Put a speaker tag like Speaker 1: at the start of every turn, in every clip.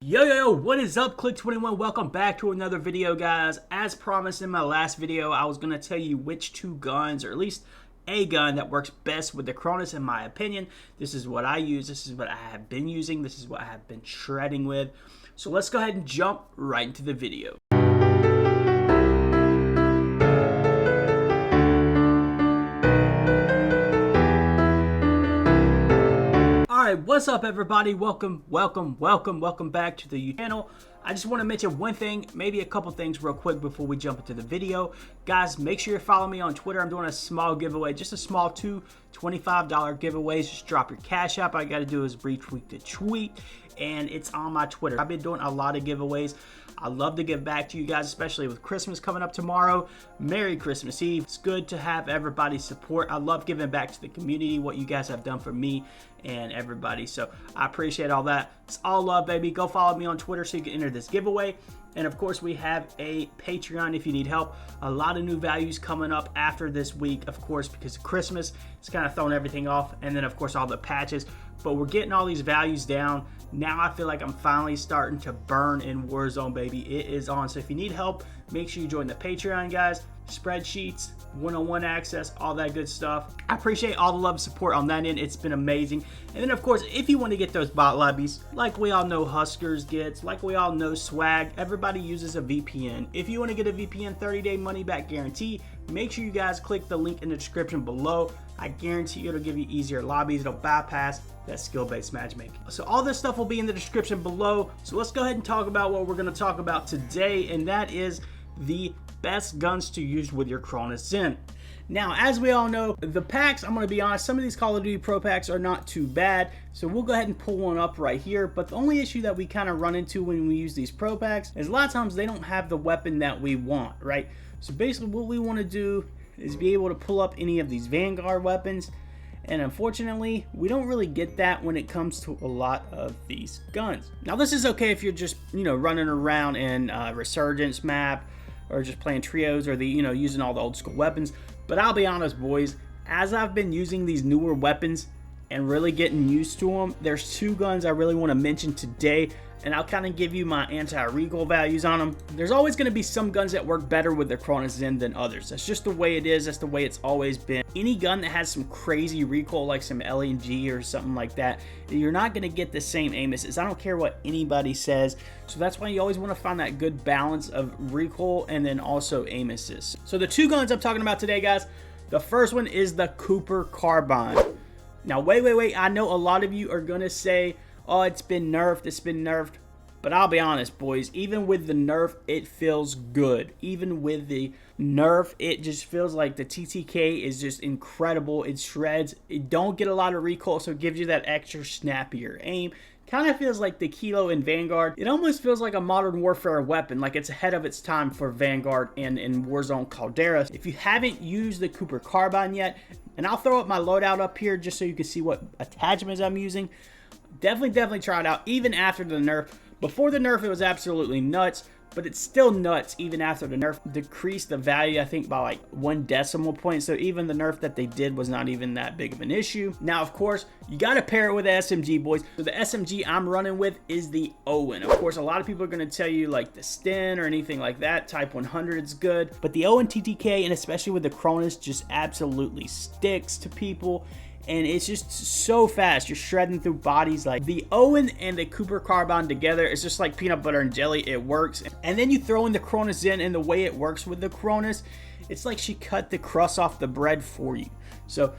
Speaker 1: Yo, what is up, Click21? Welcome back to another video, guys. As promised in my last video, I was going to tell you which two guns, or at least a gun that works best with the Cronus in my opinion. This is what I use, this is what I have been using, this is what I have been shredding with. So let's go ahead and jump right into the video. Alright, what's up everybody? Welcome back to the channel. I just want to mention one thing, maybe a couple things real quick before we jump into the video. Guys, make sure you follow me on Twitter. I'm doing a small giveaway, just a small $25 giveaways. Just drop your cash app. All you got to do is retweet the tweet, and it's on my Twitter. I've been doing a lot of giveaways. I love to give back to you guys, especially with Christmas coming up tomorrow. Merry Christmas Eve. It's good to have everybody's support. I love giving back to the community, what you guys have done for me and everybody. So I appreciate all that. It's all love, baby. Go follow me on Twitter so you can enter this giveaway. And of course, we have a Patreon if you need help. A lot of new values coming up after this week, of course, because of Christmas. It's kind of throwing everything off. And then, of course, all the patches. But we're getting all these values down. Now I feel like I'm finally starting to burn in Warzone, baby. It is on. So if you need help, make sure you join the Patreon, guys. Spreadsheets, one-on-one access, all that good stuff. I appreciate all the love and support on that end. It's been amazing. And then, of course, if you want to get those bot lobbies, like we all know Huskers gets, like we all know Swag, everybody uses a VPN. If you want to get a VPN 30-day money-back guarantee, make sure you guys click the link in the description below. I guarantee it'll give you easier lobbies. It'll bypass that skill-based matchmaking. So all this stuff will be in the description below. So let's go ahead and talk about what we're going to talk about today, and that is the best guns to use with your Cronus Zen. Now, as we all know, the packs, I'm going to be honest, some of these Call of Duty Pro packs are not too bad, so we'll go ahead and pull one up right here. But the only issue that we kind of run into when we use these Pro packs is a lot of times they don't have the weapon that we want, right? So basically what we want to do is be able to pull up any of these Vanguard weapons, and unfortunately we don't really get that when it comes to a lot of these guns. Now this is okay if you're just, running around in Resurgence map, or just playing trios, or using all the old school weapons. But I'll be honest, boys, as I've been using these newer weapons and really getting used to them, there's two guns I really want to mention today, and I'll kind of give you my anti-recoil values on them. There's always going to be some guns that work better with the Cronus Zen than others. That's just the way it is. That's the way it's always been. Any gun that has some crazy recoil, like some LNG or something like that, you're not going to get the same aim assist. I don't care what anybody says. So that's why you always want to find that good balance of recoil and then also aim assist. So the two guns I'm talking about today, guys, the first one is the Cooper Carbine. Now, wait. I know a lot of you are going to say, oh, it's been nerfed, but I'll be honest, boys, even with the nerf, it feels good. Even with the nerf, it just feels like the TTK is just incredible. It shreds. It don't get a lot of recoil, so it gives you that extra snappier aim. Kind of feels like the Kilo in Vanguard. It almost feels like a Modern Warfare weapon, like it's ahead of its time for Vanguard and in Warzone Caldera. If you haven't used the Cooper Carbine yet, and I'll throw up my loadout up here just so you can see what attachments I'm using, definitely try it out even after the nerf. Before the nerf, it was absolutely nuts, but it's still nuts even after the nerf. Decreased the value, I think, by like 1 decimal point, so even the nerf that they did was not even that big of an issue. Now, of course, you got to pair it with the SMG, boys. So the SMG I'm running with is the Owen. Of course, a lot of people are going to tell you like the Sten or anything like that. Type 100 is good, but the Owen TTK, and especially with the Cronus, just absolutely sticks to people. And it's just so fast. You're shredding through bodies. Like the Owen and the Cooper Carbine together, it's just like peanut butter and jelly. It works. And then you throw in the Cronus Zen, and the way it works with the Cronus, it's like she cut the crust off the bread for you. So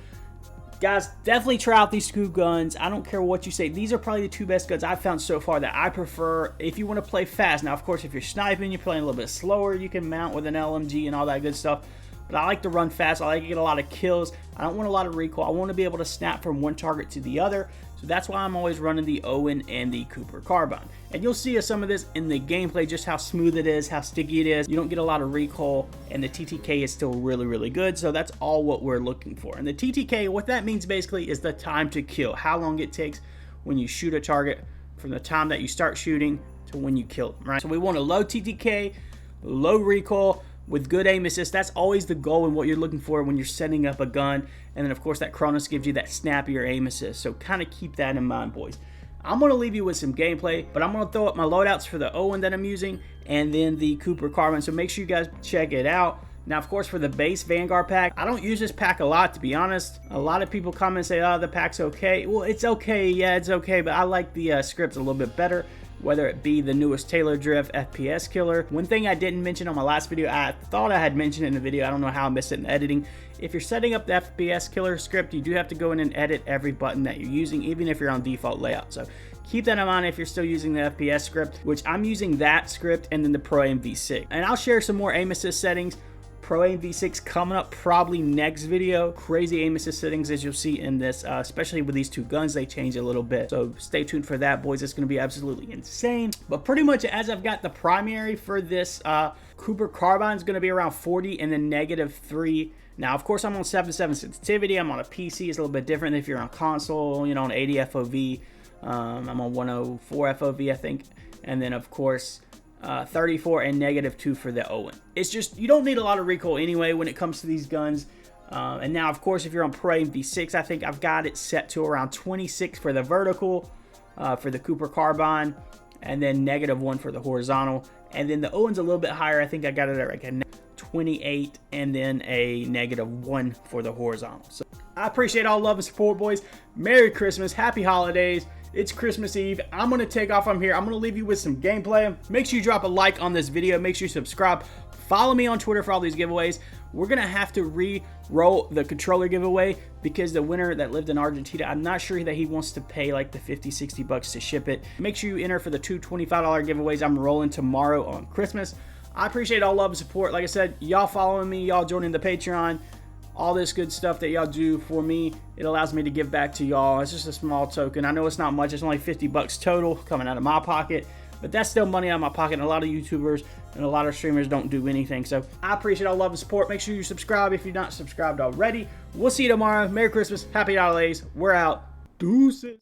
Speaker 1: guys, definitely try out these two guns. I don't care what you say. These are probably the two best guns I've found so far that I prefer if you want to play fast. Now, of course, if you're sniping, you're playing a little bit slower, you can mount with an LMG and all that good stuff. But I like to run fast. I like to get a lot of kills. I don't want a lot of recoil. I want to be able to snap from one target to the other. So that's why I'm always running the Owen and the Cooper Carbine. And you'll see some of this in the gameplay, just how smooth it is, how sticky it is. You don't get a lot of recoil, and the TTK is still really good. So that's all what we're looking for. And the TTK, what that means basically is the time to kill. How long it takes when you shoot a target from the time that you start shooting to when you kill them, right? So we want a low TTK, low recoil, with good aim assist. That's always the goal and what you're looking for when you're setting up a gun. And then of course that Cronus gives you that snappier aim assist. So kind of keep that in mind, boys. I'm going to leave you with some gameplay, but I'm going to throw up my loadouts for the Owen that I'm using and then the Cooper Carbine, so make sure you guys check it out. Now, of course, for the base Vanguard pack, I don't use this pack a lot, to be honest. A lot of people come and say, oh, the pack's okay. Well, it's okay, yeah, it's okay, but I like the scripts a little bit better, whether it be the newest Taylor Drift FPS killer. One thing I didn't mention on my last video, I thought I had mentioned in the video, I don't know how I missed it in editing. If you're setting up the FPS killer script, you do have to go in and edit every button that you're using, even if you're on default layout. So keep that in mind if you're still using the FPS script, which I'm using that script and then the Pro Aim V6. And I'll share some more aim assist settings. Pro Aim V6 coming up probably next video. Crazy aim assist settings as you'll see in this, especially with these two guns, they change a little bit. So stay tuned for that, boys. It's going to be absolutely insane. But pretty much as I've got the primary for this Cooper Carbine is going to be around 40 and then -3. Now, of course, I'm on 7.7 sensitivity. I'm on a PC. It's a little bit different if you're on console, you know, on 80 FOV. I'm on 104 FOV, I think. And then, of course, 34 and -2 for the Owen. It's just, you don't need a lot of recoil anyway when it comes to these guns. And now, of course, if you're on Pro Aim V6, I think I've got it set to around 26 for the vertical, for the Cooper Carbine, and then -1 for the horizontal. And then the Owen's a little bit higher. I think I got it at like a 28 and then a -1 for the horizontal. So I appreciate all love and support, boys. Merry Christmas, happy holidays. It's Christmas Eve. I'm going to take off from here. I'm going to leave you with some gameplay. Make sure you drop a like on this video. Make sure you subscribe. Follow me on Twitter for all these giveaways. We're going to have to re-roll the controller giveaway because the winner that lived in Argentina, I'm not sure that he wants to pay like the 50-60 bucks to ship it. Make sure you enter for the two $25 giveaways I'm rolling tomorrow on Christmas. I appreciate all love and support. Like I said, y'all following me, y'all joining the Patreon, all this good stuff that y'all do for me. It allows me to give back to y'all. It's just a small token. I know it's not much. It's only 50 bucks total coming out of my pocket, but that's still money out of my pocket. And a lot of YouTubers and a lot of streamers don't do anything. So I appreciate all love and support. Make sure you subscribe if you're not subscribed already. We'll see you tomorrow. Merry Christmas. Happy holidays. We're out. Deuces.